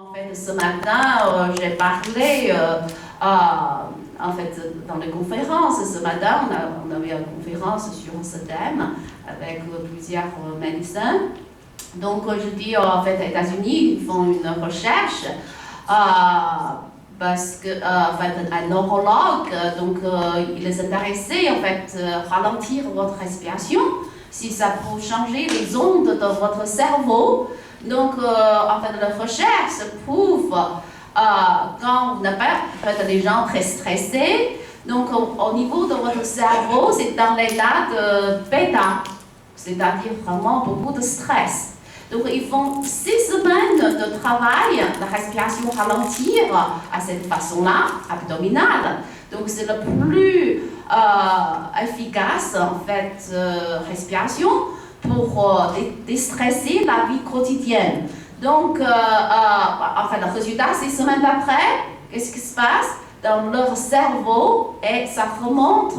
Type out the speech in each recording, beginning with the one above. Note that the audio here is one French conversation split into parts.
En fait, ce matin, j'ai parlé, en fait, dans les conférences. Ce matin, on avait une conférence sur ce thème avec plusieurs médecins. Donc, je dis, en fait, aux États-Unis, ils font une recherche parce que, en fait, un neurologue, donc, il est intéressé, en fait, ralentir votre respiration, si ça peut changer les ondes de votre cerveau. Donc, en fait, la recherche prouve quand vous n'avez pas peut-être des gens très stressés, donc au niveau de votre cerveau, c'est dans l'état de bêta, c'est-à-dire vraiment beaucoup de stress. Donc, ils font 6 semaines de travail, de respiration ralentir à cette façon-là, abdominale. Donc, c'est le plus efficace, en fait, respiration pour déstresser la vie quotidienne. Donc, en fait, le résultat, 6 semaines après, qu'est-ce qui se passe dans leur cerveau? Et ça remonte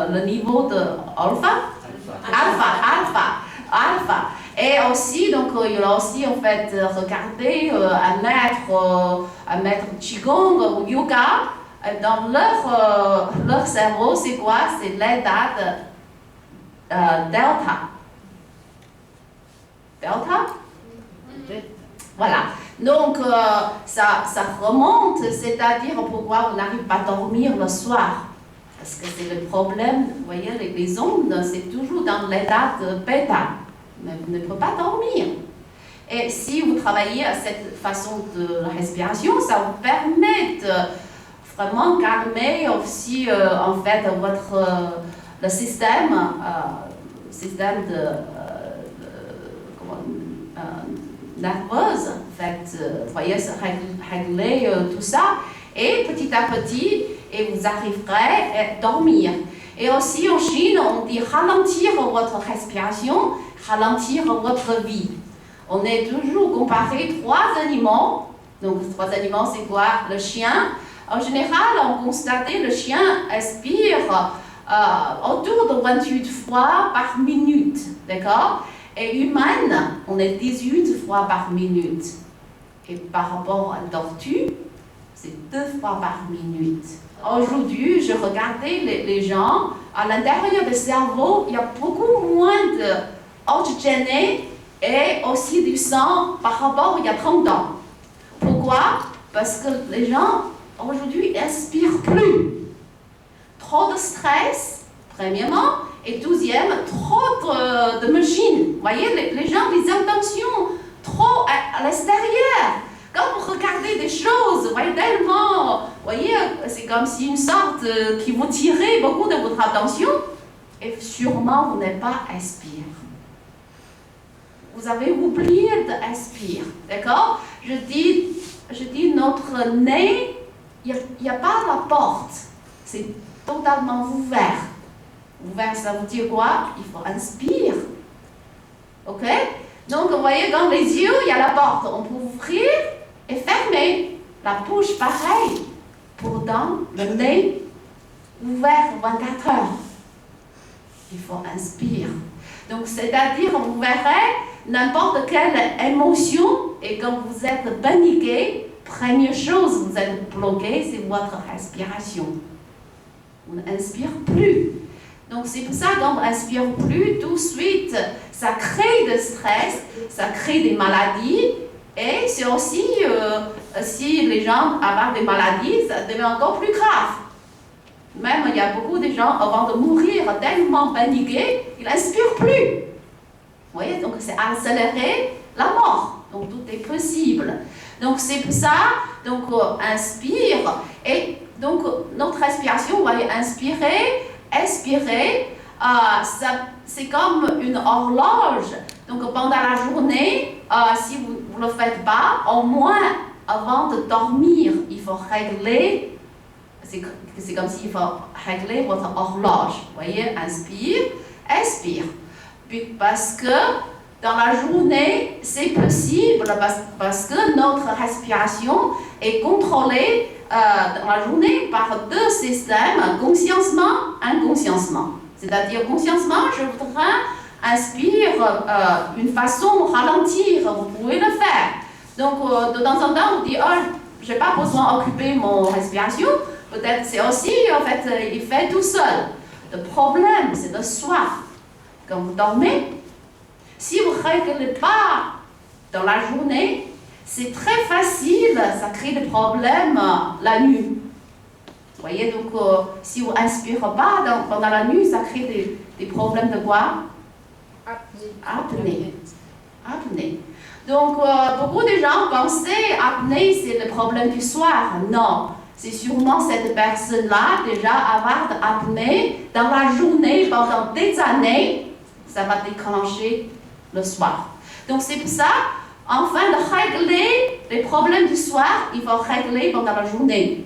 le niveau de alpha. Et aussi, donc, il a aussi, en fait, regardé un maître Qigong ou Yoga. Dans leur cerveau, c'est quoi? C'est l'état de delta. Voilà. Donc, ça remonte, c'est-à-dire pourquoi vous n'arrivez pas à dormir le soir. Parce que c'est le problème, vous voyez, les ondes, c'est toujours dans l'état de bêta. Mais vous ne pouvez pas dormir. Et si vous travaillez à cette façon de respiration, ça vous permet de vraiment calmer aussi, en fait, le système nerveuse, en fait, vous voyez, régler tout ça, et petit à petit, et vous arriverez à dormir. Et aussi en Chine, on dit ralentir votre respiration, ralentir votre vie. On est toujours comparé 3 animaux. Donc, 3 animaux, c'est quoi? Le chien. En général, on constate que le chien expire autour de 28 fois par minute, d'accord? Et humaine, on est 18 fois par minute. Et par rapport à une tortue, c'est 2 fois par minute. Aujourd'hui, je regardais les gens, à l'intérieur du cerveau, il y a beaucoup moins d'oxygène et aussi du sang par rapport à il y a 30 ans. Pourquoi? Parce que les gens, aujourd'hui, n'inspirent plus. Trop de stress, premièrement, et deuxième, trop de machines. Vous voyez, les gens, des intentions trop à l'extérieur. Quand vous regardez des choses, vous voyez, tellement, vous voyez, c'est comme si une sorte qui vous tirait beaucoup de votre attention, et sûrement vous n'êtes pas inspiré. Vous avez oublié d'inspirer, d'accord? Je dis notre nez, il n'y a pas la porte, c'est totalement ouvert. Ouvert, ça veut dire quoi? Il faut inspirer. Ok? Donc, vous voyez, dans les yeux, il y a la porte. On peut ouvrir et fermer. La bouche, pareil. Pourtant, le nez, ouvert 24 heures. Il faut inspirer. Donc, c'est-à-dire, vous verrez n'importe quelle émotion, et quand vous êtes paniqué, première chose, vous êtes bloqué, c'est votre respiration. On n'inspire plus. Donc, c'est pour ça qu'on n'inspire plus tout de suite. Ça crée du stress, ça crée des maladies. Et c'est aussi, si les gens ont des maladies, ça devient encore plus grave. Même, il y a beaucoup de gens, avant de mourir, tellement paniqués, ils n'inspirent plus. Vous voyez, donc c'est accélérer la mort. Donc, tout est possible. Donc, c'est pour ça, donc, inspire. Et donc, notre respiration, vous voyez, inspirer, expirer, c'est comme une horloge. Donc, pendant la journée, si vous ne le faites pas, au moins, avant de dormir, il faut régler, c'est comme s'il faut régler votre horloge. Vous voyez, inspire, expire. Puis, parce que dans la journée, c'est possible, parce que notre respiration est contrôlée dans la journée par 2 systèmes, consciemment, inconsciemment. C'est-à-dire, consciemment, je voudrais inspire une façon ralentir, vous pouvez le faire. Donc, de temps en temps, vous dites, oh, je n'ai pas besoin d'occuper mon respiration. Peut-être c'est aussi, en fait, il fait tout seul. Le problème, c'est le soir. Quand vous dormez, si vous ne réglez pas dans la journée, c'est très facile, ça crée des problèmes la nuit. Vous voyez, donc si vous n'inspirez pas pendant la nuit, ça crée des problèmes de quoi? Apnée. Apnée. Donc, beaucoup de gens pensaient apnée, c'est le problème du soir. Non, c'est sûrement cette personne-là déjà avoir de l'apnée dans la journée pendant des années, ça va déclencher le soir. Donc, c'est pour ça, afin de régler les problèmes du soir, il faut régler pendant la journée.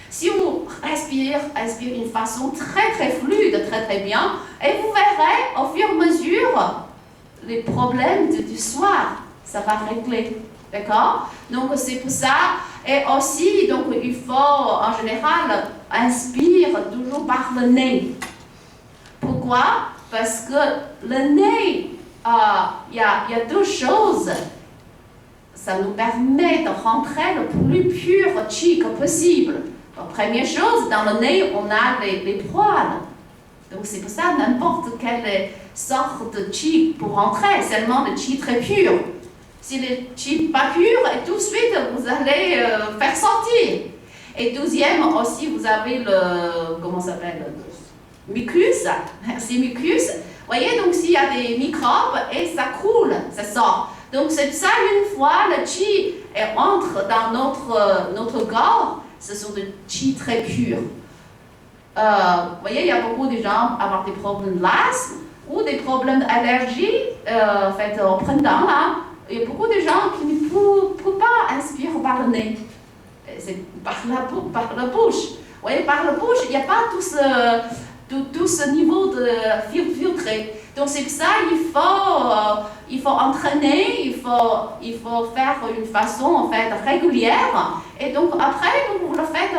Si vous respirez d'une façon très très fluide, très très bien, et vous verrez au fur et à mesure les problèmes du soir, ça va régler. D'accord? Donc c'est pour ça. Et aussi, donc, il faut en général inspirer toujours par le nez. Pourquoi? Parce que le nez, il y a deux choses. Ça nous permet de rentrer le plus pur chi que possible. La première chose, dans le nez, on a les poils. Donc c'est pour ça, n'importe quelle sorte de chi pour rentrer, seulement le chi très pur. Si le chi pas pur, et tout de suite, vous allez faire sortir. Et deuxième, aussi, vous avez le, comment ça s'appelle, mucus, c'est mucus. Vous voyez, donc s'il y a des microbes, et ça coule, ça sort. Donc c'est ça, une fois le chi entre dans notre corps, ce sont des chi très purs. Vous voyez, il y a beaucoup de gens avoir des problèmes d'asthme ou des problèmes d'allergie. En fait, au printemps, là, il y a beaucoup de gens qui ne peuvent pas inspirer par le nez. C'est par la bouche. Vous voyez, par la bouche, il n'y a pas tout ce niveau de filtré. Donc c'est pour ça il faut entraîner, il faut faire une façon en fait régulière. Et donc après vous le faites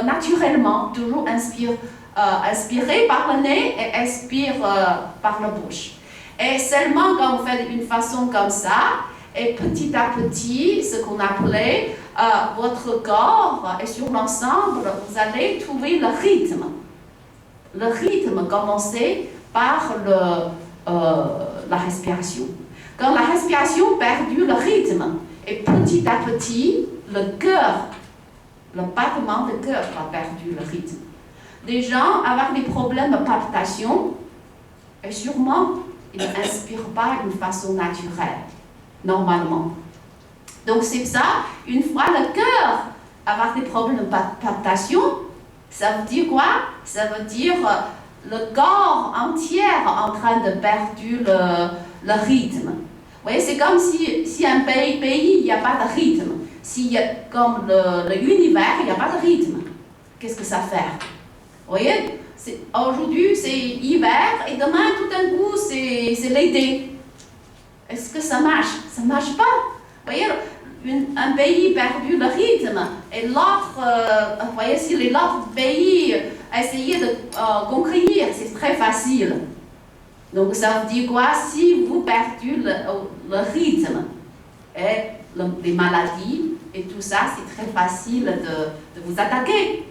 naturellement, toujours inspirer par le nez et expirer par la bouche. Et seulement quand vous faites une façon comme ça, et petit à petit, ce qu'on appelait votre corps et sur l'ensemble, vous allez trouver le rythme. Le rythme commencer par la respiration. Quand la respiration perdu le rythme, et petit à petit, le cœur, le battement de cœur a perdu le rythme. Des gens avoir des problèmes de palpitation, et sûrement, ils n'inspirent pas d'une façon naturelle, normalement. Donc c'est ça, une fois le cœur avoir des problèmes de palpitation, ça veut dire quoi? Ça veut dire le corps entier en train de perdre le rythme. Vous voyez, c'est comme si un pays, il n'y a pas de rythme. Comme l'univers, il n'y a pas de rythme. Qu'est-ce que ça fait? Vous voyez, aujourd'hui c'est hiver et demain tout d'un coup c'est l'été. Est-ce que ça marche? Ça ne marche pas. Vous voyez, un pays perdu le rythme et l'autre, vous voyez, si l'autre pays essayer de conquérir, c'est très facile. Donc ça veut dire quoi? Si vous perdez le rythme et les maladies et tout ça, c'est très facile de vous attaquer.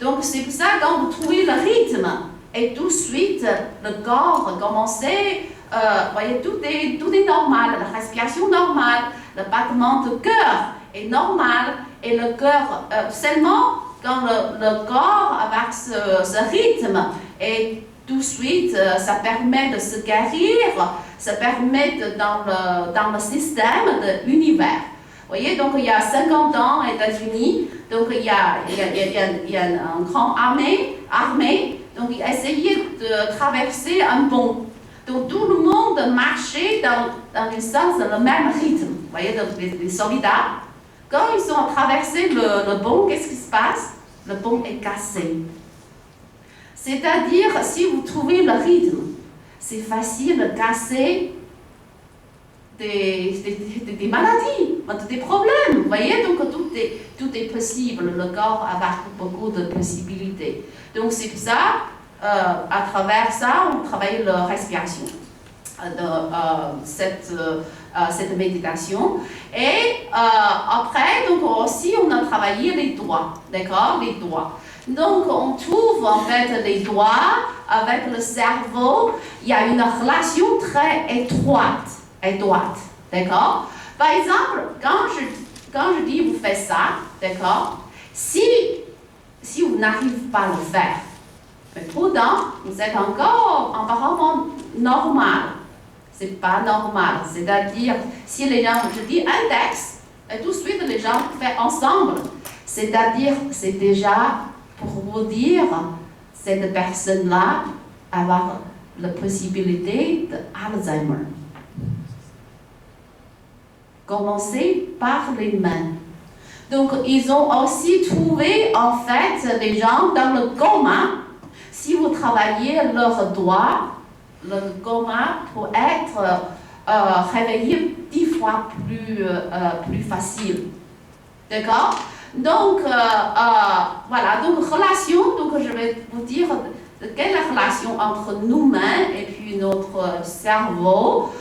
Donc c'est pour ça que quand vous trouvez le rythme et tout de suite le corps commence, vous voyez, tout est normal, la respiration normale, le battement de cœur est normal et le cœur seulement quand le corps avec ce rythme et tout de suite ça permet de se guérir, ça permet dans le système de l'univers. Vous voyez, donc il y a 50 ans aux États-Unis, donc il y a une grande armée, donc il a essayé de traverser un pont. Donc tout le monde marchait dans un sens, le même rythme. Vous voyez, donc, les soldats, quand ils ont traversé le pont, qu'est-ce qui se passe? Le pont est cassé. C'est-à-dire, si vous trouvez le rythme, c'est facile de casser des maladies, des problèmes. Vous voyez, donc tout est possible. Le corps a beaucoup de possibilités. Donc c'est pour ça, à travers ça, on travaille la respiration. cette méditation. Et après, donc aussi, on a travaillé les doigts, d'accord, les doigts. Donc, on trouve en fait les doigts avec le cerveau. Il y a une relation très étroite, d'accord. Par exemple, quand je dis vous faites ça, d'accord, si vous n'arrivez pas à le faire, mais pourtant, vous êtes encore apparemment normal. C'est pas normal. C'est-à-dire, si les gens, je dis index, et tout de suite les gens font ensemble. C'est-à-dire, c'est déjà pour vous dire, cette personne-là avoir la possibilité d'Alzheimer. Commencez par les mains. Donc, ils ont aussi trouvé, en fait, les gens dans le coma. Si vous travaillez leurs doigts, le coma peut être réveillé 10 fois plus facile. D'accord? Donc, voilà. Donc, relation, donc je vais vous dire quelle est la relation entre nous-mêmes et puis notre cerveau.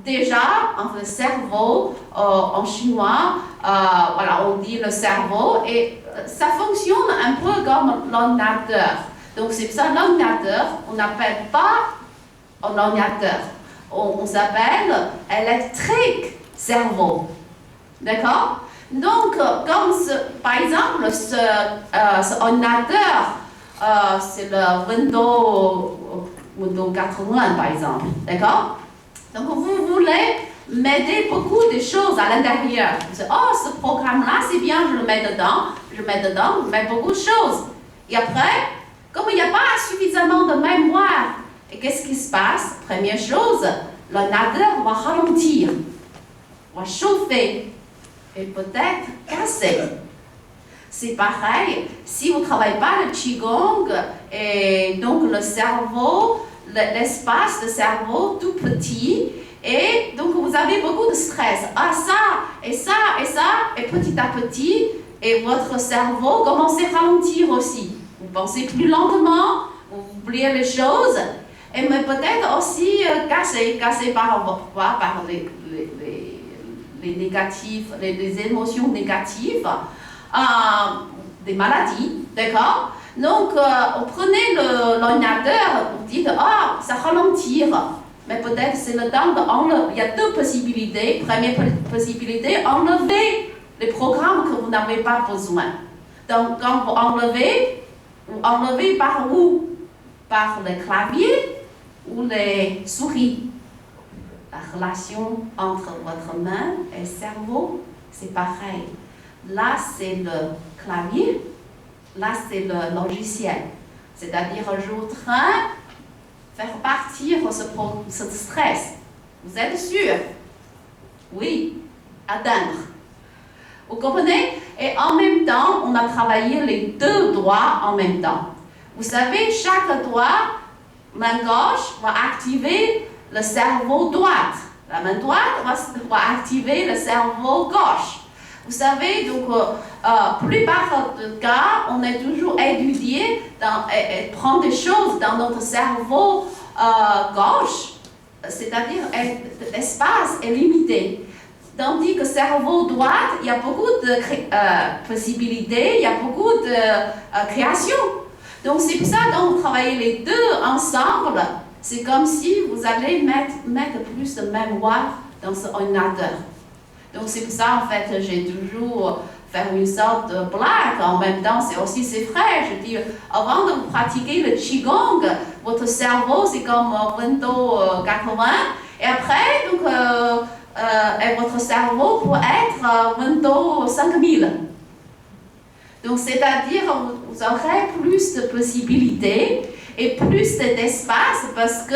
Déjà, entre le cerveau, en chinois, voilà, on dit le cerveau, et ça fonctionne un peu comme l'ordinateur. Donc, c'est ça, l'ordinateur, on n'appelle pas un ordinateur. On s'appelle électrique cerveau. D'accord? Donc, comme par exemple, ce ordinateur, c'est le Windows 80, par exemple. D'accord? Donc, vous voulez mettre beaucoup de choses à l'intérieur. Oh, ce programme-là, c'est bien, je le mets dedans, je mets beaucoup de choses. Et après, comme il n'y a pas suffisamment de mémoire, et qu'est-ce qui se passe? Première chose, l'ordinateur va ralentir, va chauffer, et peut-être casser. C'est pareil, si vous ne travaillez pas le Qigong, et donc le cerveau, l'espace de cerveau tout petit, et donc vous avez beaucoup de stress. Ah, ça, et petit à petit, et votre cerveau commence à ralentir aussi. Vous pensez plus lentement, vous oubliez les choses, et mais peut-être aussi cassé par les négatifs, les émotions négatives, des maladies, d'accord? Donc, vous prenez l'ordinateur, vous dites, ah, ça ralentit, mais peut-être c'est le temps d'enlever. Il y a deux possibilités. Première possibilité, enlever les programmes que vous n'avez pas besoin. Donc, quand vous enlevez par où? Par les claviers ou les souris. La relation entre votre main et le cerveau, c'est pareil. Là, c'est le clavier. Là, c'est le logiciel. C'est-à-dire, je suis en train de faire partir ce stress. Vous êtes sûr? Oui, atteindre. Vous comprenez? Et en même temps, on a travaillé les deux doigts en même temps. Vous savez, chaque doigt, main gauche, va activer le cerveau droit. La main droite va activer le cerveau gauche. Vous savez, donc, plupart des cas, on est toujours étudié et prend des choses dans notre cerveau gauche, c'est-à-dire l'espace est limité. Tandis que le cerveau droit, il y a beaucoup de possibilités, il y a beaucoup de création. Donc, c'est pour ça que quand vous travaillez les deux ensemble, c'est comme si vous allez mettre plus de mémoire dans ce ordinateur. Donc, c'est pour ça, en fait, j'ai toujours fait une sorte de blague. En même temps, c'est vrai. Je dis, avant de pratiquer le Qigong, votre cerveau, c'est comme Windows 80. Et après, donc, et votre cerveau peut être Windows 5000. Donc, c'est-à-dire, vous aurez plus de possibilités et plus d'espace parce que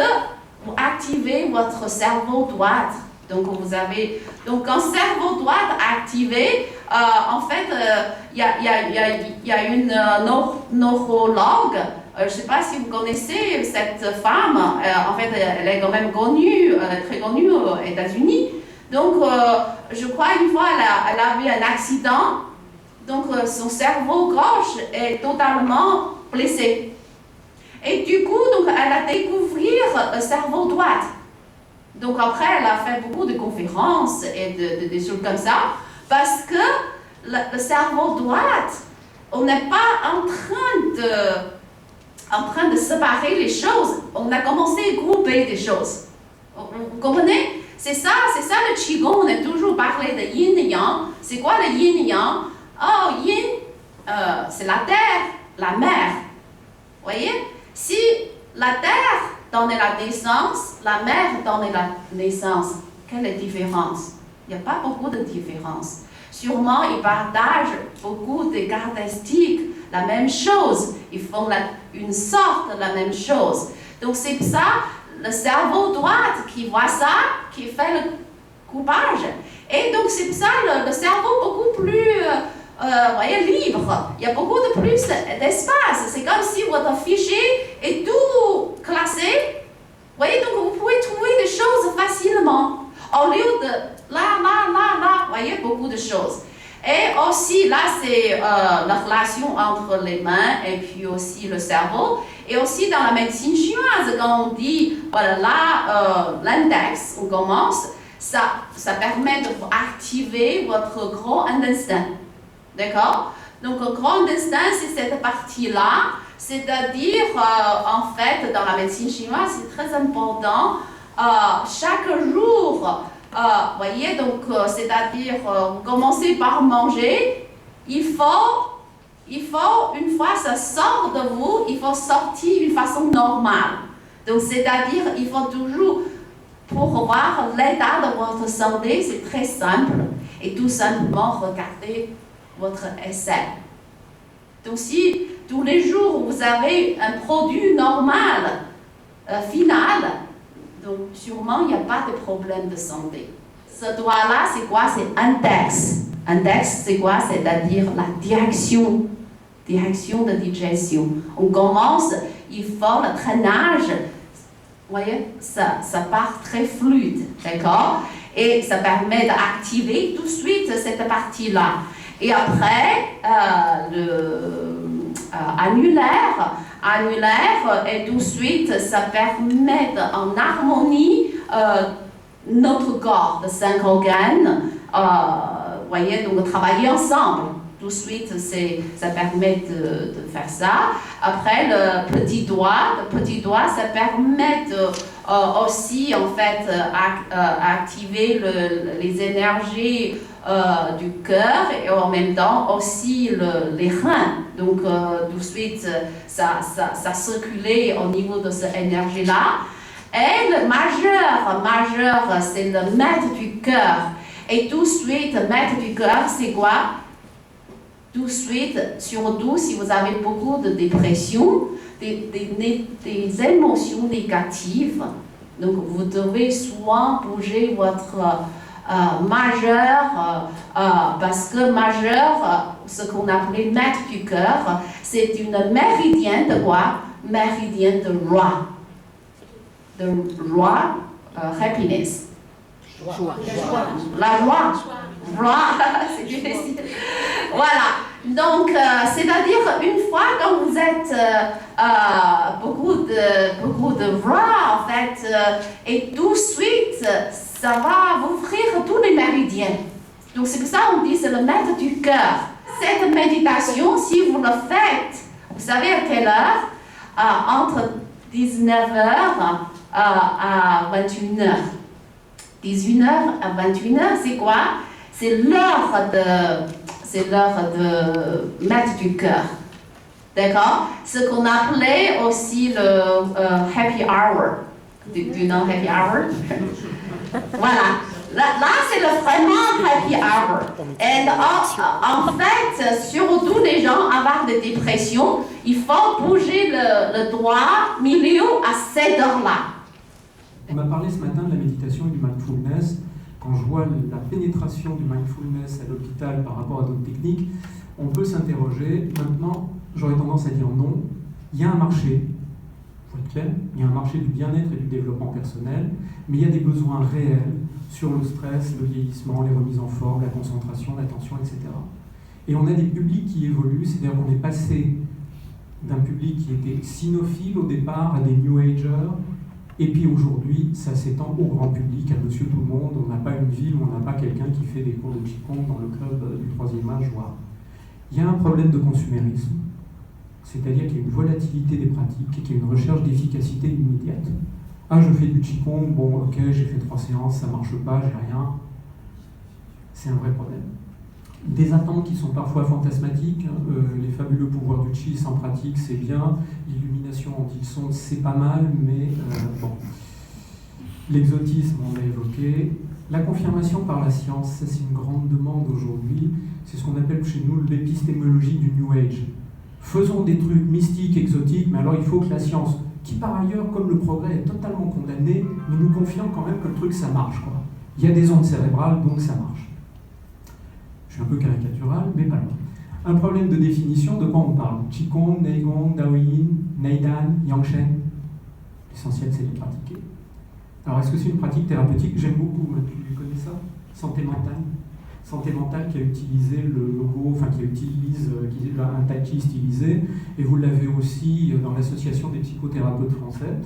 vous activez votre cerveau droit. Donc, donc quand le cerveau droit est activé, en fait, il y a une neurologue, je ne sais pas si vous connaissez cette femme, en fait, elle est quand même connue, très connue aux États-Unis. Donc, je crois une fois, elle a eu un accident, donc son cerveau gauche est totalement blessé. Et du coup, donc, elle a découvert le cerveau droit. Donc après, elle a fait beaucoup de conférences et des choses comme ça, parce que le cerveau droit, on n'est pas en train de séparer les choses. On a commencé à grouper des choses. Vous comprenez? C'est ça le Qigong. On a toujours parlé de yin et yang. C'est quoi le yin et yang? Oh, yin, c'est la terre, la mer. Vous voyez? Si la terre donne la naissance, la mer donne la naissance, quelle est la différence? Il n'y a pas beaucoup de différence. Sûrement, ils partagent beaucoup de caractéristiques, la même chose. Ils font une sorte de la même chose. Donc, c'est ça, le cerveau droit qui voit ça, qui fait le coupage. Et donc, c'est ça, le cerveau beaucoup plus voyez, libre. Il y a beaucoup de plus d'espace. C'est comme si votre fichier est tout classé. Vous voyez, donc vous pouvez trouver des choses facilement. Au lieu de là, vous voyez, beaucoup de choses. Et aussi, là, c'est la relation entre les mains et puis aussi le cerveau. Et aussi dans la médecine chinoise, quand on dit, voilà, là, l'index, on commence, ça permet d'activer votre gros intestin. D'accord? Donc, le grand intestin, c'est cette partie-là. C'est-à-dire, en fait, dans la médecine chinoise, c'est très important. Chaque jour, voyez, donc, c'est-à-dire, vous commencez par manger, il faut, une fois ça sort de vous, il faut sortir d'une façon normale. Donc, c'est-à-dire, il faut toujours, pour voir l'état de votre santé, c'est très simple. Et tout simplement, regardez votre aisselle. Donc, si tous les jours, vous avez un produit normal, final, donc sûrement, il n'y a pas de problème de santé. Ce doigt-là, c'est quoi? C'est index. Index, c'est quoi? C'est-à-dire la direction de digestion. On commence, il faut le drainage. Vous voyez, ça part très fluide, d'accord? Et ça permet d'activer tout de suite cette partie-là. Et après, annulaire, et tout de suite, ça permet en harmonie notre corps de 5 organes, voyez, donc travailler ensemble. Tout de suite, ça permet de faire ça. Après, le petit doigt, ça permet aussi, en fait, activer les énergies du cœur et en même temps aussi les reins. Donc, tout de suite, ça circulait au niveau de cette énergie-là. Et le majeur, c'est le maître du cœur. Et tout de suite, maître du cœur, c'est quoi? Tout de suite, surtout si vous avez beaucoup de dépression, des émotions négatives. Donc, vous devez souvent bouger votre majeur, parce que majeur, ce qu'on appelait maître du cœur, c'est une méridienne de quoi? Méridienne de joie. De joie, happiness. Joie. La joie. Joie, c'est difficile. Voilà. Donc, c'est-à-dire, une fois quand vous êtes beaucoup de joie, en fait, et tout de suite, ça va vous offrir tous les méridiens. Donc, c'est pour ça qu'on dit c'est le maître du cœur. Cette méditation, si vous le faites, vous savez à quelle heure? Entre 19h à 21h. 18h à 21h, c'est quoi? C'est l'heure de maître du cœur. D'accord? Ce qu'on appelait aussi le happy hour. Du nom happy hour? Voilà. Là c'est vraiment happy hour. Et en fait, surtout les gens avec des dépressions, il faut bouger le doigt milieu à cette heure-là. On m'a parlé ce matin de la méditation et du mindfulness. Quand je vois la pénétration du mindfulness à l'hôpital par rapport à d'autres techniques, on peut s'interroger. Maintenant, j'aurais tendance à dire non. Il y a un marché, il faut être clair, il y a un marché du bien-être et du développement personnel, mais il y a des besoins réels sur le stress, le vieillissement, les remises en forme, la concentration, l'attention, etc. Et on a des publics qui évoluent, c'est-à-dire qu'on est passé d'un public qui était sinophile au départ, à des New Agers, et puis aujourd'hui, ça s'étend au grand public, à monsieur tout le monde. On n'a pas une ville où on n'a pas quelqu'un qui fait des cours de Qigong dans le club du 3e âge, voire. Il y a un problème de consumérisme, c'est-à-dire qu'il y a une volatilité des pratiques et qu'il y a une recherche d'efficacité immédiate. Ah, je fais du Qigong, bon, ok, j'ai fait 3 séances, ça marche pas, j'ai rien. C'est un vrai problème. Des attentes qui sont parfois fantasmatiques, les fabuleux pouvoirs du Qi sans pratique, c'est bien, l'illumination en dit-son, c'est pas mal, mais bon. L'exotisme, on l'a évoqué. La confirmation par la science, ça c'est une grande demande aujourd'hui, c'est ce qu'on appelle chez nous l'épistémologie du New Age. Faisons des trucs mystiques, exotiques, mais alors il faut que la science, qui par ailleurs, comme le progrès est totalement condamné, mais nous confirme quand même que le truc ça marche, quoi. Il y a des ondes cérébrales, donc ça marche. Je suis un peu caricatural, mais pas loin. Un problème de définition, de quoi on parle? Qigong, Neigong, Daoyin, Neidan, Yangshen. L'essentiel, c'est de les pratiquer. Alors, est-ce que c'est une pratique thérapeutique? J'aime beaucoup, tu connais ça? Santé mentale. Santé mentale qui a utilisé le logo, enfin qui utilise un tai chi stylisé, et vous l'avez aussi dans l'association des psychothérapeutes français.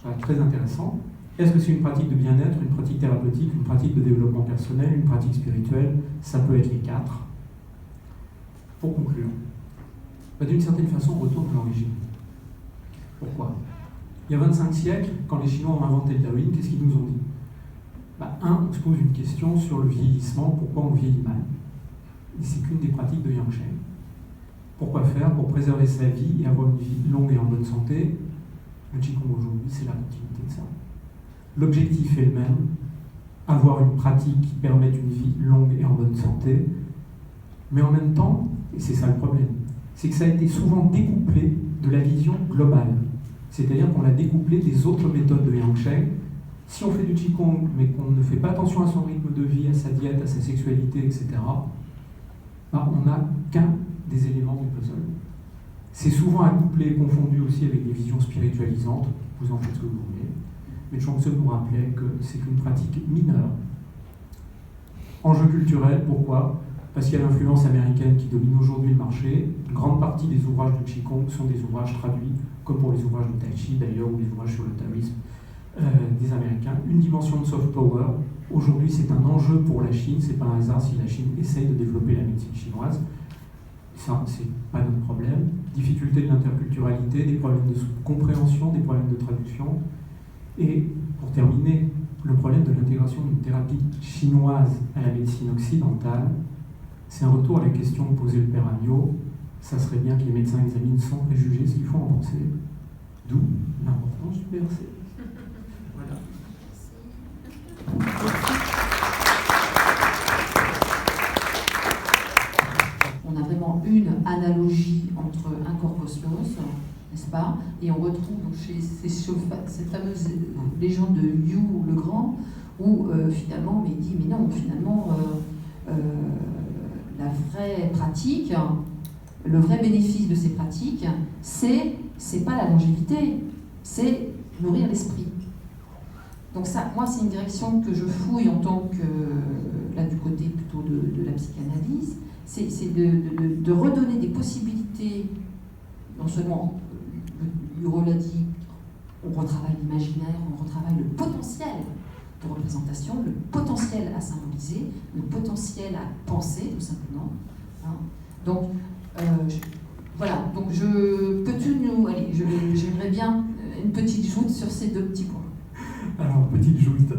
C'est très intéressant. Est-ce que c'est une pratique de bien-être, une pratique thérapeutique, une pratique de développement personnel, une pratique spirituelle? Ça peut être les 4. Pour conclure, d'une certaine façon, on retourne à l'origine. Pourquoi? Il y a 25 siècles, quand les Chinois ont inventé le Taoïsme, qu'est-ce qu'ils nous ont dit? On se pose une question sur le vieillissement, pourquoi on vieillit mal? Et c'est qu'une des pratiques de Yangshen. Pourquoi faire? Pour préserver sa vie et avoir une vie longue et en bonne santé. Le Qigong aujourd'hui, c'est la continuité de ça. L'objectif est le même, avoir une pratique qui permette une vie longue et en bonne santé, mais en même temps, et c'est ça le problème, c'est que ça a été souvent découplé de la vision globale. C'est-à-dire qu'on l'a découplé des autres méthodes de Yangshen. Si on fait du Qigong, mais qu'on ne fait pas attention à son rythme de vie, à sa diète, à sa sexualité, etc., on n'a qu'un des éléments du puzzle. C'est souvent accouplé et confondu aussi avec des visions spiritualisantes, vous en faites ce que vous voulez. Mais Chuang-Tzu nous rappelait que c'est qu'une pratique mineure. Enjeu culturel, pourquoi? Parce qu'il y a l'influence américaine qui domine aujourd'hui le marché. Une grande partie des ouvrages de Qigong sont des ouvrages traduits, comme pour les ouvrages de Tai Chi d'ailleurs, ou les ouvrages sur le taoïsme des Américains. Une dimension de soft power. Aujourd'hui, c'est un enjeu pour la Chine. C'est pas un hasard si la Chine essaye de développer la médecine chinoise. Ça, c'est pas notre problème. Difficulté de l'interculturalité, des problèmes de compréhension, des problèmes de traduction. Et pour terminer, le problème de l'intégration d'une thérapie chinoise à la médecine occidentale, c'est un retour à la question que posait le père Amiot. Ça serait bien que les médecins examinent sans préjuger ce qu'il faut en penser. D'où l'importance du PRC. Voilà. On a vraiment une analogie entre un corps cosmos, n'est-ce pas? Et on retrouve donc chez cette fameuse légende de Yu le Grand, où finalement, mais il dit, mais non, finalement, la vraie pratique, le vrai bénéfice de ces pratiques, c'est pas la longévité, c'est nourrir l'esprit. Donc ça, moi, c'est une direction que je fouille en tant que, là, du côté plutôt de la psychanalyse, c'est de redonner des possibilités, non seulement, Huro l'a dit, on retravaille l'imaginaire, on retravaille le potentiel de représentation, le potentiel à symboliser, le potentiel à penser, tout simplement. Hein. Donc, voilà, donc peux-tu nous... Allez, j'aimerais bien une petite joute sur ces 2 petits points. Alors, petite joute.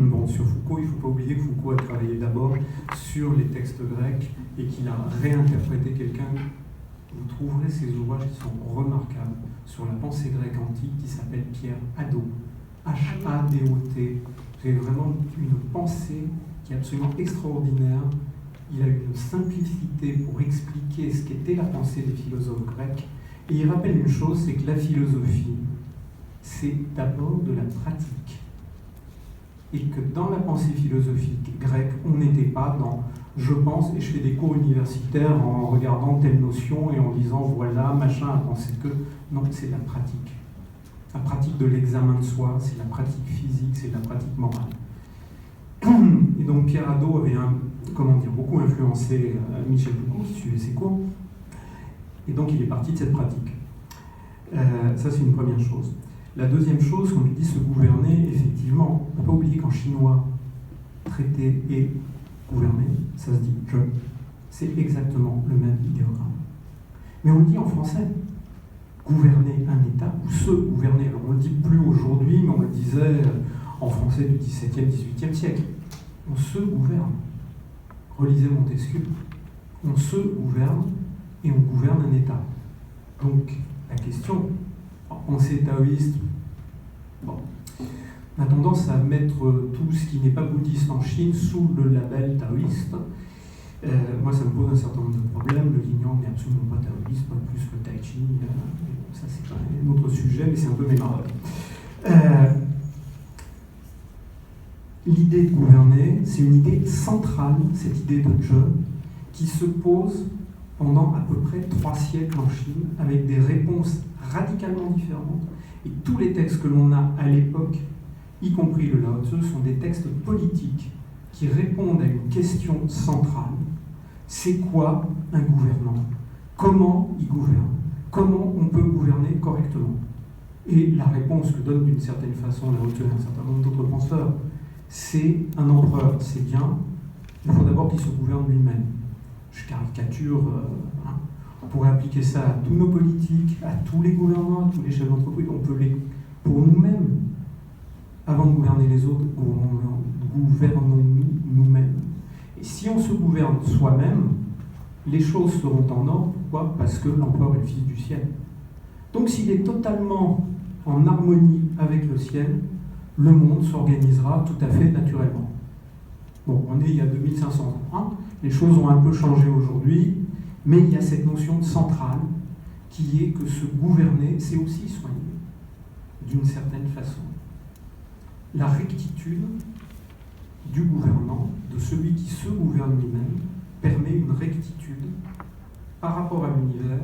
Bon, sur Foucault, il ne faut pas oublier que Foucault a travaillé d'abord sur les textes grecs et qu'il a réinterprété quelqu'un. Vous trouverez ces ouvrages qui sont remarquables sur la pensée grecque antique qui s'appelle Pierre Hadot. H-A-D-O-T. C'est vraiment une pensée qui est absolument extraordinaire. Il a une simplicité pour expliquer ce qu'était la pensée des philosophes grecs. Et il rappelle une chose, c'est que la philosophie, c'est d'abord de la pratique. Et que dans la pensée philosophique grecque, on n'était pas dans « je pense et je fais des cours universitaires en regardant telle notion et en disant « voilà, machin a pensé que… » Non, c'est la pratique. La pratique de l'examen de soi, c'est la pratique physique, c'est la pratique morale. Et donc Pierre Hadot avait beaucoup influencé Michel Foucault, qui suivait ses cours. Et donc il est parti de cette pratique. Ça c'est une première chose. La deuxième chose, quand tu dis se gouverner, effectivement, on ne peut pas oublier qu'en chinois, traiter et gouverner, ça se dit je. C'est exactement le même idéogramme. Mais on le dit en français. Gouverner un État, ou se gouverner. Alors on ne le dit plus aujourd'hui, mais on le disait en français du XVIIe, XVIIIe siècle. On se gouverne. Relisez Montesquieu. On se gouverne et on gouverne un État. Donc, la question, pensée taoïste, bon, on a tendance à mettre tout ce qui n'est pas bouddhiste en Chine sous le label taoïste. Moi, ça me pose un certain nombre de problèmes. Le yin-yang n'est absolument pas taoïste, pas plus que le tai chi. Ça, c'est un autre sujet, mais c'est un peu mes marottes. L'idée de gouverner, c'est une idée centrale, cette idée de je, qui se pose pendant à peu près 3 siècles en Chine, avec des réponses radicalement différentes. Et tous les textes que l'on a à l'époque, y compris le Lao Tzu, sont des textes politiques qui répondent à une question centrale. C'est quoi un gouvernant? Comment il gouverne? Comment on peut gouverner correctement? Et la réponse que donne d'une certaine façon Lao Tzu et un certain nombre d'autres penseurs, c'est un empereur, c'est bien, il faut d'abord qu'il se gouverne lui-même. Je caricature, on pourrait appliquer ça à tous nos politiques, à tous les gouvernements, à tous les chefs d'entreprise. On peut les, pour nous-mêmes, avant de gouverner les autres, gouvernons-nous nous-mêmes. Et si on se gouverne soi-même, les choses seront en ordre. Pourquoi? Parce que l'empereur est le fils du ciel. Donc s'il est totalement en harmonie avec le ciel, le monde s'organisera tout à fait naturellement. Bon, on est il y a 2500 ans, hein. Les choses ont un peu changé aujourd'hui, mais il y a cette notion centrale qui est que se gouverner, c'est aussi soigner, d'une certaine façon. La rectitude du gouvernant, de celui qui se gouverne lui-même, permet une rectitude par rapport à l'univers,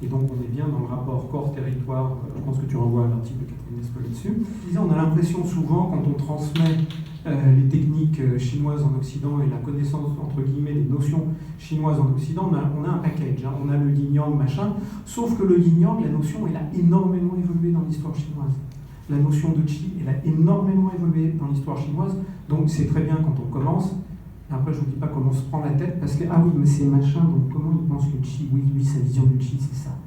et donc on est bien dans le rapport corps-territoire. Je pense que tu renvoies à l'article de Catherine Despots là-dessus. On a l'impression souvent, quand on transmet les techniques chinoises en Occident et la connaissance, entre guillemets, des notions chinoises en Occident, on a un package, hein, on a le yin-yang, machin, sauf que le yin-yang, la notion, elle a énormément évolué dans l'histoire chinoise. La notion de qi, elle a énormément évolué dans l'histoire chinoise, donc c'est très bien quand on commence. Et après, je ne vous dis pas comment on se prend la tête, parce que, ah oui, mais c'est machin, donc comment il pense que le qi? Oui, lui, sa vision du qi, c'est ça.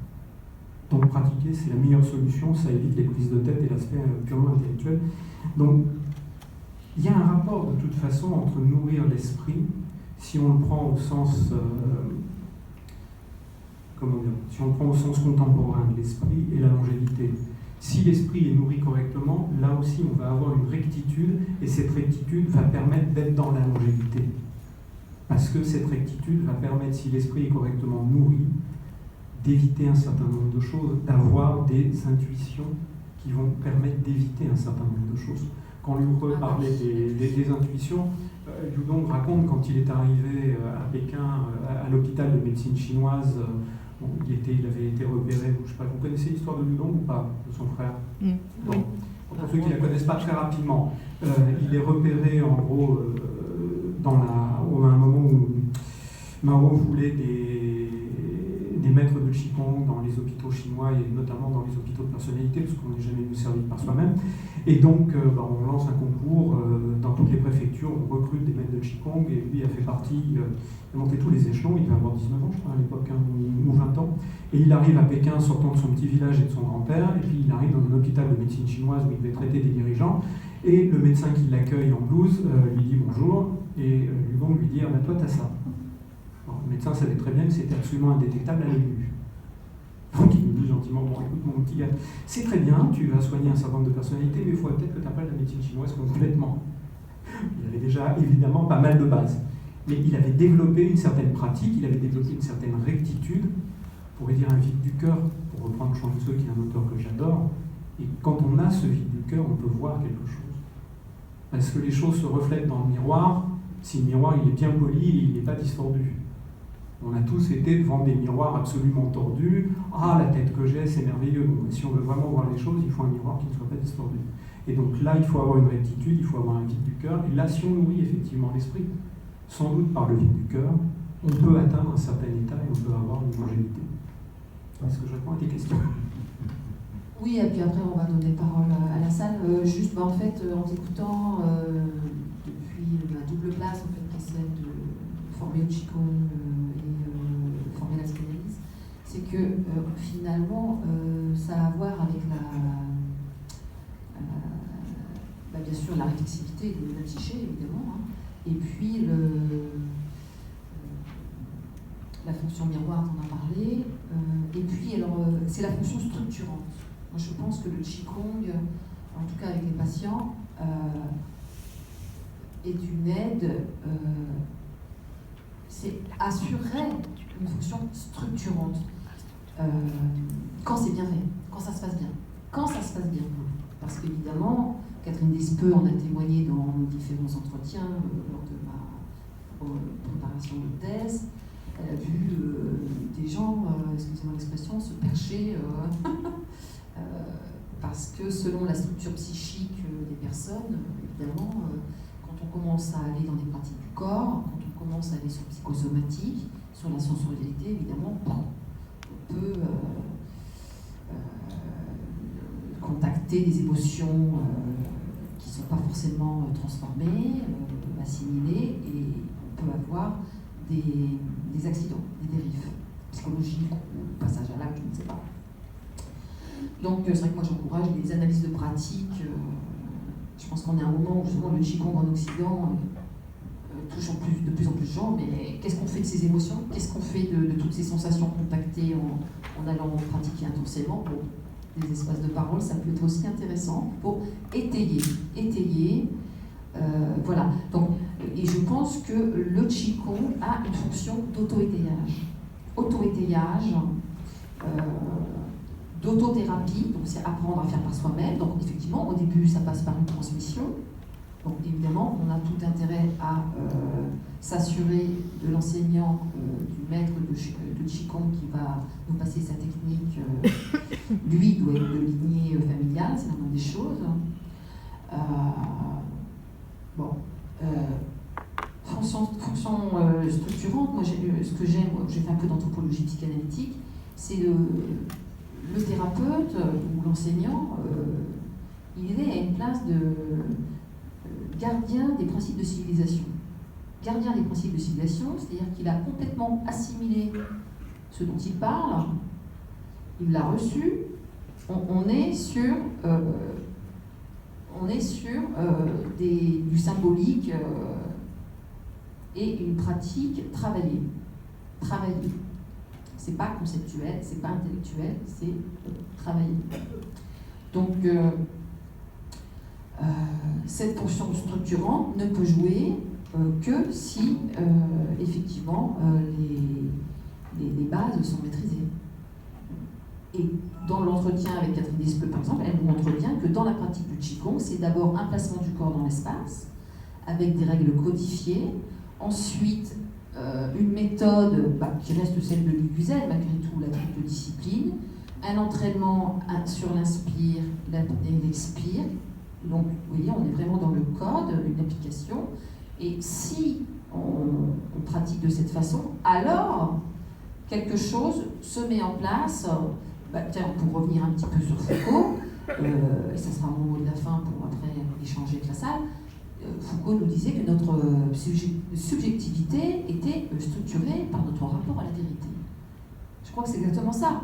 Donc pratiquer, c'est la meilleure solution, ça évite les prises de tête et l'aspect purement intellectuel. Donc, il y a un rapport, de toute façon, entre nourrir l'esprit, si on le prend au sens... si on le prend au sens contemporain de l'esprit, et la longévité. Si l'esprit est nourri correctement, là aussi on va avoir une rectitude, et cette rectitude va permettre d'être dans la longévité. Parce que cette rectitude va permettre, si l'esprit est correctement nourri, d'éviter un certain nombre de choses, d'avoir des intuitions qui vont permettre d'éviter un certain nombre de choses. Quand Liu He parlait des intuitions, Liu Dong raconte quand il est arrivé à Pékin, à l'hôpital de médecine chinoise. Bon, il avait été repéré, je sais pas, vous connaissez l'histoire de Liu Dong ou pas, de son frère? Oui. Pour ceux qui ne la connaissent pas très rapidement, il est repéré en gros à un moment où Mao voulait des maîtres de Qigong dans les hôpitaux chinois et notamment dans les hôpitaux de personnalité, parce qu'on n'est jamais mieux servi par soi-même. Et donc, on lance un concours dans toutes les préfectures, on recrute des maîtres de Qigong, et lui a fait partie, il a monté tous les échelons, il devait avoir 19 ans, je crois, à l'époque, hein, ou 20 ans. Et il arrive à Pékin, sortant de son petit village et de son grand-père, et puis il arrive dans un hôpital de médecine chinoise où il devait traiter des dirigeants, et le médecin qui l'accueille en blouse lui dit bonjour, et Liu Dong lui dit ah, ben toi, t'as ça. Alors, le médecin savait très bien que c'était absolument indétectable à l'œil nu. Donc il lui dit gentiment, bon écoute mon petit gars, c'est très bien, tu vas soigner un certain nombre de personnalités, mais il faut peut-être que tu appelles la médecine chinoise complètement. Il avait déjà évidemment pas mal de bases. Mais il avait développé une certaine pratique, il avait développé une certaine rectitude, on pourrait dire un vide du cœur, pour reprendre Chuang Tzu qui est un auteur que j'adore. Et quand on a ce vide du cœur, on peut voir quelque chose. Parce que les choses se reflètent dans le miroir, si le miroir il est bien poli et il n'est pas distordu. On a tous été devant des miroirs absolument tordus. Ah, la tête que j'ai, c'est merveilleux. Bon, si on veut vraiment voir les choses, il faut un miroir qui ne soit pas distordu. Et donc là, il faut avoir une rectitude, il faut avoir un vide du cœur. Et là, si on nourrit effectivement l'esprit, sans doute par le vide du cœur, on peut atteindre un certain état et on peut avoir une longévité. Est-ce que je réponds à tes questions? Oui, et puis après on va donner parole à la salle. Juste, en fait, en t'écoutant depuis ma double place, en fait, qui est celle de former au Qigong et former la psychanalyse, c'est que finalement, ça a à voir avec bien sûr la réflexivité de la psyché, évidemment, hein, et puis la fonction miroir dont on a parlé, et puis alors c'est la fonction structurante. Moi, je pense que le Qigong, en tout cas avec les patients, est une aide, assurerait une fonction structurante quand c'est bien fait, quand ça se passe bien. Quand ça se passe bien. Parce qu'évidemment, Catherine Despeux en a témoigné dans nos différents entretiens lors de ma préparation de thèse. Elle a vu des gens, excusez-moi l'expression, se percher parce que selon la structure psychique des personnes, évidemment, quand on commence à aller dans des pratiques du corps, quand on commence à aller sur le psychosomatique, sur la sensorialité, évidemment, on peut contacter des émotions qui ne sont pas forcément transformées, assimilées, et on peut avoir des accidents, des dérives psychologiques ou passage à l'acte, je ne sais pas. Donc c'est vrai que moi j'encourage les analyses de pratique. Je pense qu'on est à un moment où justement le Qigong en Occident touche de plus en plus de gens, mais qu'est-ce qu'on fait de ces émotions? Qu'est-ce qu'on fait de toutes ces sensations contactées en allant pratiquer intensément? Pour des espaces de parole, ça peut être aussi intéressant pour étayer. Voilà. Donc, et je pense que le Qigong a une fonction d'auto-étayage. D'autothérapie, donc c'est apprendre à faire par soi-même. Donc effectivement, au début, ça passe par une transmission. Donc évidemment, on a tout intérêt à s'assurer de l'enseignant, du maître de Qigong qui va nous passer sa technique. Lui doit être de lignée familiale, c'est la moindre des choses. Fonction structurante, moi ce que j'aime, j'ai fait un peu d'anthropologie psychanalytique, c'est le thérapeute ou l'enseignant, il est à une place de gardien des principes de civilisation. Gardien des principes de civilisation, c'est-à-dire qu'il a complètement assimilé ce dont il parle, il l'a reçu, on est sur du symbolique et une pratique travaillée. C'est pas conceptuel, c'est pas intellectuel, c'est travaillé. Donc, cette fonction structurante ne peut jouer que si, effectivement, les bases sont maîtrisées. Et dans l'entretien avec Catherine Despeux, par exemple, elle nous montre bien que dans la pratique du Qigong, c'est d'abord un placement du corps dans l'espace, avec des règles codifiées, ensuite une méthode qui reste celle de l'Iguzel, malgré tout, la triple discipline, un entraînement sur l'inspire et l'expire. Donc, vous voyez, on est vraiment dans le code, une application. Et si on pratique de cette façon, alors quelque chose se met en place. Tiens, pour revenir un petit peu sur Foucault, et ça sera mon mot de la fin pour après échanger avec la salle, Foucault nous disait que notre subjectivité était structurée par notre rapport à la vérité. Je crois que c'est exactement ça.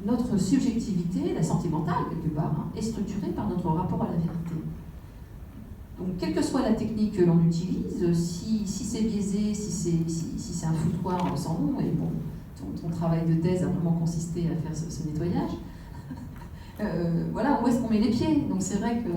Notre subjectivité, la sentimentale quelque part, est structurée par notre rapport à la vérité. Donc, quelle que soit la technique que l'on utilise, si c'est biaisé, si c'est un foutoir sans nom, et bon, ton travail de thèse a vraiment consisté à faire ce nettoyage, voilà, où est-ce qu'on met les pieds? Donc c'est vrai que